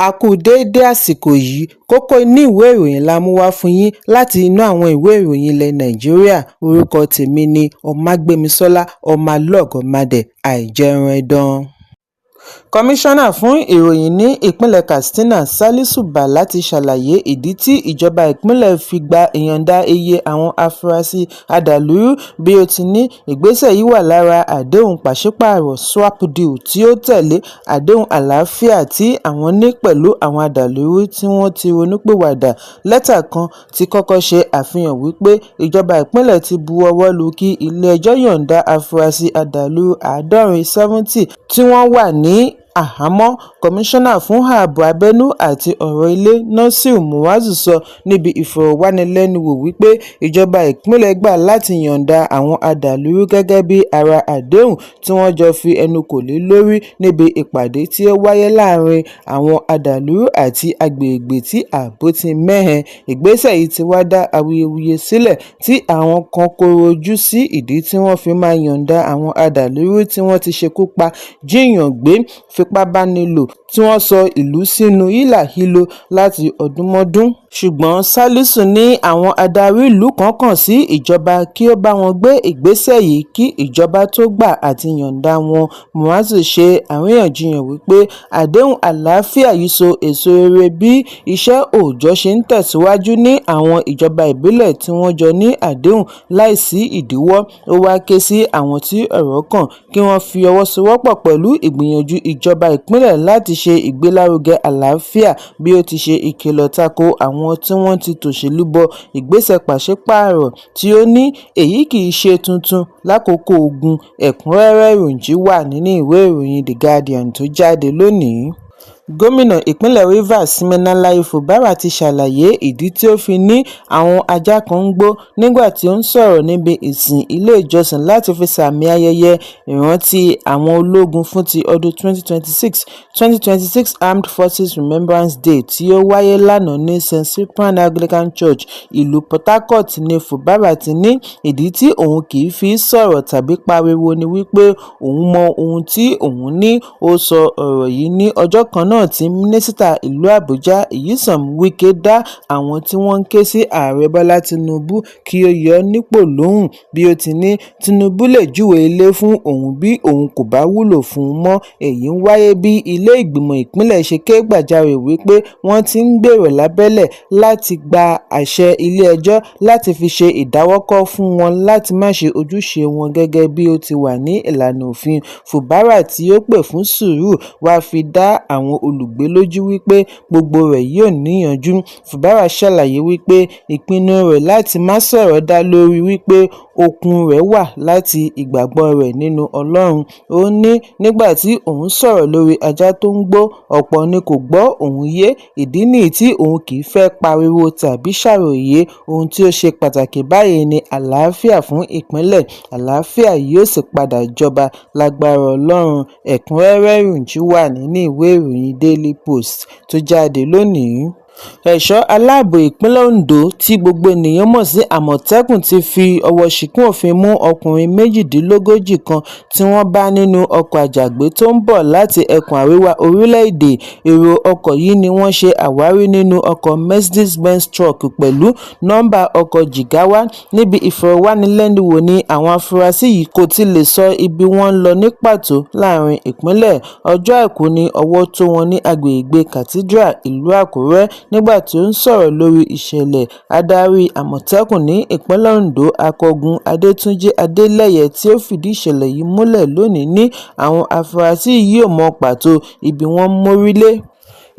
A kú déédé àsìkò yìí, kókó inú ìwé ìròyìn la mú wá fún yín láti inú àwọn ìwé ìròyìn ilẹ̀ Nàìjíríà. Orúkọ tèmi ni Ọmágbémisọ́lá Ọmọlọ́gọ̀mádẹ àìjẹran ẹdán. Kọmíṣánná fún ìròyìn ní ìpínlẹ̀ Katsina Salisu Bala ti ṣàlàyé ìdí tí ìjọba ìpínlẹ̀ fi gba ìyọ̀ǹda iye àwọn afurasí adàlúrú bí ó ti ní ìgbésẹ̀ yìí wà lára àdéhùn pàṣípààrọ̀ swap deal tí ó tẹ̀lé àdéhùn àlàáfíà tí àwọn ní pẹ̀lú àwọn adàlúrú tí wọ́n ti ronúpìwàdà. Lẹ́tà kan ti kọ́kọ́ ṣe àfihàn wípé ìjọba ìpínlẹ̀ ti bu ọwọ́ lù kí ilé-ẹjọ́ yọ̀ǹda afurasí adàlúrú 70 tí wọ́n wà ní àhámọ́. Kọmíṣánná fún ààbò abẹ́nú àti ọ̀rọ̀ ilé Nasir Muazu sọ níbi ìfọ̀rọ̀wánilẹ́nuwò wípé ìjọba ìpínlẹ̀ gbà láti yọ̀ǹda àwọn adàlúrú gẹ́gẹ́ bí ara àdéhùn tí wọ́n jọ fi ẹnu kò lé lórí níbi ìpàdé tí ó wáyé láàrin àwọn adàlúrú àti agbègbè tí ààbò ti mẹ́hẹ. Ìgbésẹ̀ yìí ti wá dá awuyewuye sílẹ̀ tí àwọn kan kọ̀rọ̀ ojú sí ìdí tí wọ́n fi máa yọ̀ǹda àwọn adàlúrú tí wọ́n ti ṣekú pa, jíyàn gbé, fipábánilò tí wọ́n sọ ìlú sínú hílàhílo láti ọdúnmọ́dún. Ṣùgbọ́n Salisu ní àwọn adarí ìlú kan kàn sí ìjọba kí ó bá wọn gbé ìgbésẹ̀ yìí kí ìjọba tó gbà àti yọ̀ǹda wọn. Muazu ṣe àríyànjiyàn wípé àdéhùn àlàáfíà yìí so èso rere bí iṣẹ́ òòjọ́ ṣe ń tẹ̀síwájú ní àwọn ìjọba ìbílẹ̀ tí wọ́n jọ ní àdéhùn láìsí ìdíwọ́. Ó wá ké sí àwọn tí ọ̀rọ̀ kàn kí wọ́n fi ọwọ́ sowọ́pọ̀ pẹ̀lú ìgbìyànjú ìjọba ìpínlẹ̀ láti ṣe ìgbélárugẹ àlàáfíà bí ó ti ṣe ìkìlọ̀ tako àwọn tí wọ́n ti tòṣèlú bọ ìgbésẹ̀ pàṣípààrọ̀ tí ó ní èyí kì í ṣe tuntun lákòókò ogun. Ẹ̀kúnrẹ́rẹ́ ìròyìn wà nínú ìwé ìròyìn The Guardian tó jáde lónìí. Gómìnà ìpínlẹ̀ Rivers Siminalayi Fubara ti ṣàlàyé ìdí tí ó fi ní àwọn ajá kan ń gbó nígbà tí ó ń sọ̀rọ̀ níbi ìsìn ilé ìjọsìn láti fi sàmì ayẹyẹ ìrántí àwọn ológun fún ti ọdún 2026 Armed Forces Remembrance Day tí ó wáyé lánàá ní St. Cyprian Anglican Church ìlú Port Harcourt ni Fubara ti ní ìdí tí òun kì í fi sọ̀rọ̀ tàbí pariwo ni wípé òun mọ ohun tí òun ní. Ó sọ ọ̀rọ̀ yìí ní ọjọ́ kan náà tí mínísítà ìlú Àbújá Nyesom Wike dá àwọn tí wọ́n ń ké sí ààrẹ Bọ́lá Tinubu kí ó yọ nípò lóhùn bí ó ti ní Tinubu lè júwe ilé fún òun bí òun kò bá wúlò fún un mọ́. Èyí ń wáyé bí ilé ìgbìmọ̀ ìpínlẹ̀ ṣe ké gbàjarè wípé wọ́n ti ń gbèrò lábẹ́lẹ̀ láti gba àṣẹ ilé ẹjọ́ láti fi ṣe ìdáwọ́kọ̀ fún wọn láti má ṣe ojúṣe wọn gẹ́gẹ́ bí ó ti wà ní ìlànà òfin. Fubara tí ó pè fún sùúrù wá fi dá àwọn olùgbé lójú wípé gbogbo rẹ̀ yóò níyanjú. Fubara ṣàlàyé wípé ìpinnu rẹ̀ láti má sọ̀rọ̀ dá lórí wípé okun rẹ̀ wà láti ìgbàgbọ́ rẹ̀ nínú Ọlọ́run. Ó ní nígbà tí òun sọ̀rọ̀ lórí ajá tó ń gbó, ọ̀pọ̀ ni kò gbọ́ òun yé. Ìdí nìyí tí òun kì í fẹ́ pariwo tàbí ṣàròyé. Ohun tí ó ṣe pàtàkì báyìí ni àlàáfíà fún ìpínlẹ̀. Àlàáfíà yóò sì padà jọba lágbára Ọlọ́run. Ẹ̀kúnrẹ́rẹ́ ìròyìn wà nínú ìwé ìròyìn Daily Post tó jáde lónìí. Ẹ̀ṣọ́ aláàbò ìpínlẹ̀ Ondo tí gbogbo ènìyàn mọ̀ sí Àmọ̀tẹ́kùn ti fi ọwọ́ ṣìkún òfin mú ọkùnrin 38 kan tí wọ́n bá nínú ọkọ̀ àjàgbé tó ń bọ̀ láti ẹkùn àríwá orílẹ̀-èdè. Èrò ọkọ̀ yìí ni wọ́n ṣe àwárí nínú ọkọ̀ Mercedes-Benz truck pẹ̀lú nọ́mbà ọkọ̀ Jigawa. Níbi ìfọ̀rọ̀wánilẹ́nuwò ni àwọn afurasí yìí kò ti lè sọ ibi wọ́n ń lọ ní pàtó láàrin ìpínlẹ̀. Ọjọ́ Àìkú ni ọwọ́ tó wọn ní agbègbè Cathedral ìlú Àkúrẹ́. Nígbà tí ó ń sọ̀rọ̀ lórí ìṣẹ̀lẹ̀, adarí Àmọ̀tẹ́kùn ní ìpínlẹ̀ Ondo Akọgun Adétúnjì Adélẹ́yẹ tí ó fìdí ìṣẹ̀lẹ̀ yìí múlẹ̀ lónìí ní àwọn afurasí yìí ò mọ pàtó ibi wọ́n mórí lé.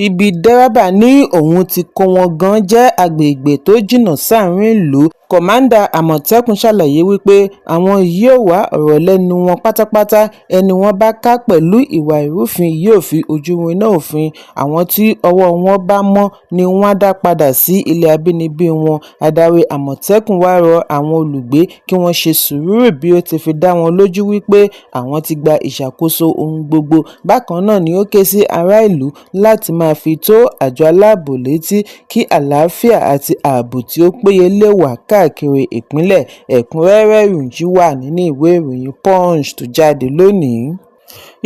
Ibi dẹ́rẹ́bà ní òun ti kó wọn gan jẹ́ agbègbè tó jìnnà sáàrin ìlú. Kọ̀mándà Àmọ̀tẹ́kùn ṣàlàyé wípé àwọn yóò wá ọ̀rọ̀ lẹ́nu wọn pátápátá. Ẹni wọ́n bá ká pẹ̀lú ìwà ìrúfin yóò fi ojú winá òfin. Àwọn tí ọwọ́ wọn bá mọ́ ni wọ́n á dá padà sí ilé abínibí wọn. Adarí Àmọ̀tẹ́kùn wá rọ àwọn olùgbé kí wọ́n ṣe sùúrù bí ó ti fi dá wọn lójú wípé àwọn ti gba ìṣàkóso ohun gbogbo. Bákan náà ni ó ké sí ará ìlú láti máa fi tó àjọ aláàbò létí kí àlàáfíà àti ààbò tí ó péye lè wà káàkiri ìpínlẹ̀. Ẹ̀kúnrẹ́rẹ́ ìròyìn wà nínú ìwé ìròyìn Punch tó jáde lónìí.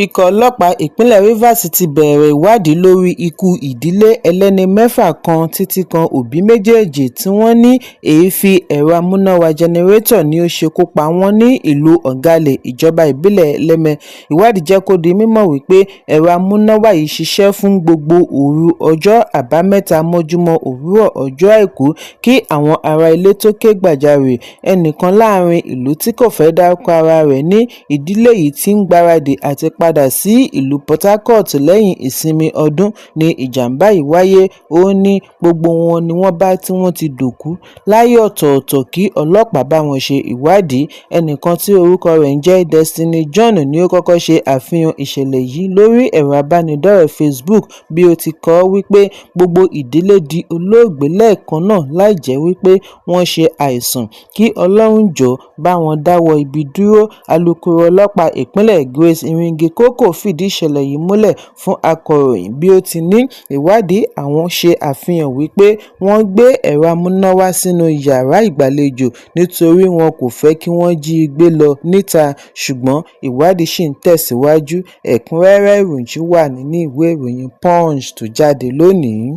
Ikọ̀ ọlọ́pàá ìpínlẹ̀ Rivers ti bẹ̀rẹ̀ ìwádìí lórí ikú ìdílé ẹlẹ́ni mẹ́fà kan títí kan òbí méjèèjì tí wọ́n ní èéfín ẹ̀rọ amúnáwá jẹnẹrétọ̀ ni ó ṣekú pa wọ́n ní ìlú Ogale, ìjọba ìbílẹ̀ Leme. Ìwádìí jẹ́ kó di mímọ̀ wípé ẹ̀rọ amúnáwá yìí ṣiṣẹ́ fún gbogbo òru ọjọ́ Àbámẹ́ta mọ́júmọ́ òwúrọ̀ ọjọ́ Àìkú kí àwọn ará ilé tó ké gbàjarè. Ẹnìkan láàrin ìlú tí kò fẹ́ dárúkọ ara rẹ̀ ní ìdílé yìí ti ń gbáradì àti padà sí ìlú Port Harcourt lẹ́yìn ìsinmi ọdún ni ìjàmbá yìí wáyé. Ó ní gbogbo wọn ni wọ́n bá tí wọ́n ti dòkú láyé ọ̀tọ̀ọ̀tọ̀ kí ọlọ́pàá bá wọn ṣe ìwádìí. Ẹnìkan tí orúkọ rẹ̀ ń jẹ́ Destiny John ni ó kọ́kọ́ ṣe àfihàn ìṣẹ̀lẹ̀ yìí lórí ẹ̀rọ abánidọ́rẹ̀ẹ́ Facebook bí ó ti kọ wípé gbogbo ìdílé di olóògbé lẹ́ẹ̀kan náà láì jẹ́ wípé wọ́n ṣe àìsàn, kí Ọlọ́run jọ̀ọ́ bá wọn dáwọ́ ibi dúró. Alukoro ọlọ́pàá ìpínlẹ̀ Grace Iringekoko fìdí ìṣẹ̀lẹ̀ yìí múlẹ̀ fún akọ̀ròyìn bí ó ti ní ìwádìí àwọn ṣe àfihàn wípé wọ́n gbé ẹ̀rọ amúnáwá sínú yàrá ìgbàlejò nítorí wọn kò fẹ́ kí wọ́n jí i gbé lọ níta, ṣùgbọ́n ìwádìí ṣì ń tẹ̀síwájú. Ẹ̀kúnrẹ́rẹ́ ìròyìn wà nínú ìwé ìròyìn Punch tó jáde lónìí.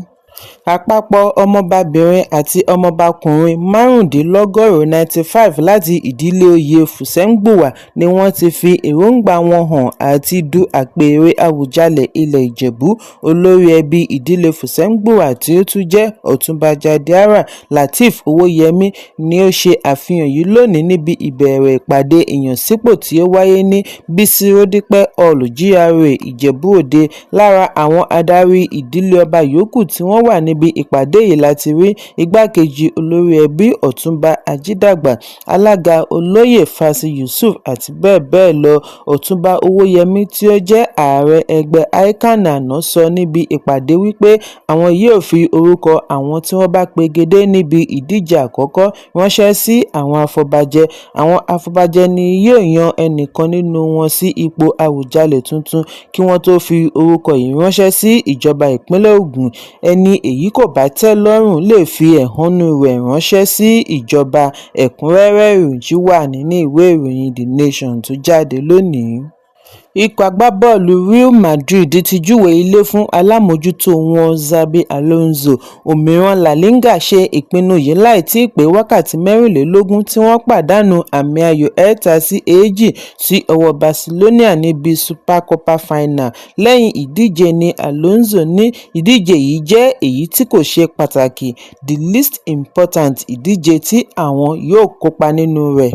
Àpapọ̀ ọmọbabìnrin àti ọmọbakùnrin márùndínlọ́gọ́rùn-ún 95 láti ìdílé oyè Fùsẹ́ǹgbùwà ni wọ́n ti fi èròǹgbà wọn hàn àti du àpèrè Àwùjalẹ̀ ilẹ̀ Ìjẹ̀bú. Olórí ẹbí ìdílé Fùsẹ́ǹgbùwà tí ó tún jẹ́ Ọ̀túnba Jàdíárà Lateef Owóyẹmí ni ó ṣe àfihàn yìí lónìí níbi ìbẹ̀rẹ̀ ìpàdé ìyànsípò tí ó wáyé ní Bísí Ródípẹ́ Hall, GRA, Ìjẹ̀bú Òde. Lára àwọn adarí ìdílé ọba yòókù tí wọ́n wà níbi ìpàdé yìí láti rí igbákejì olórí ẹbí Ọ̀túnba Ajídàgbà, alága olóyè Fásí Yusuf àti bẹ́ẹ̀ bẹ́ẹ̀ lọ. Ọ̀túnba Owóyẹmí tí ó jẹ́ ààrẹ ẹgbẹ́ ICAN àná sọ níbi ìpàdé wípé àwọn yóò fi orúkọ àwọn tí wọ́n bá pegedé níbi ìdíje àkọ́kọ́ ránṣẹ́ sí àwọn afọbajẹ. Àwọn afọbajẹ ni yóò yan ẹnìkan nínú wọn sí ipò Àwùjalẹ̀ tuntun kí wọ́n tó fi orúkọ yìí ránṣẹ́ sí ìjọba ìpínlẹ̀ Ògùn. Ẹni èyí kò bá tẹ́ lọ́rùn lè fi ẹ̀hónú rẹ̀ ránṣẹ́ sí ìjọba. Ẹ̀kúnrẹ́rẹ́ ìròyìn wà nínú ìwé ìròyìn The Nation tó jáde lónìí. Ikọ̀ agbábọ́ọ̀lù Real Madrid ti júwe ilé fún alámòjútó wọn Xabi Alonso. Òmíràn La Liga ṣe ìpinnu yìí láì tí ì pé wákàtí 24 tí wọ́n pàdánù àmì ayò 3-2 sí ọwọ́ Barcelona níbi Supercopa Final. Lẹ́yìn ìdíje ni Alonso ní ìdíje yìí jẹ́ èyí tí kò ṣe pàtàkì, the least important ìdíje tí àwọn yóò kópa nínú rẹ̀.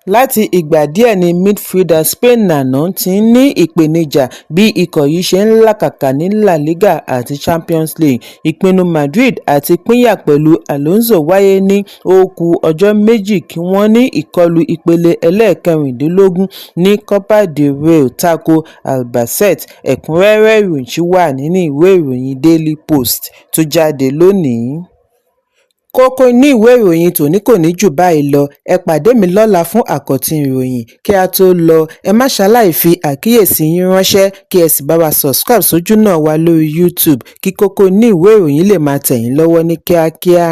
Láti ìgbà díẹ̀ ni midfielder Spain nàná ti ń ní ìpèníjà bí ikọ̀ yìí ṣe ń làkàkà ní La Liga àti Champions League. Ìpinnu Madrid àti pínyà pẹ̀lú Alonso wáyé ní ó kù ọjọ́ méjì kí wọ́n ní ìkọlù ìpele ẹlẹ́ẹ̀kẹrìndínlógún ní Copa del Rey tako Albacete. Ẹ̀kúnrẹ́rẹ́ ìròyìn wà nínú ìwé ìròyìn Daily Post tó jáde lónìí. Kókó inú ìwé ìròyìn tòní kò ní jù báyìí lọ. Ẹ pàdé mi lọ́la fún àkọ́tún ìròyìn. Kí a tó lọ, ẹ má ṣaláì fi àkíyèsí yín ránṣẹ́ kí ẹ sì bá wa subscribe sójú náà wa lórí YouTube kí kókó inú ìwé ìròyìn lè máa tẹ̀ yín lọ́wọ́ ní kíákíá.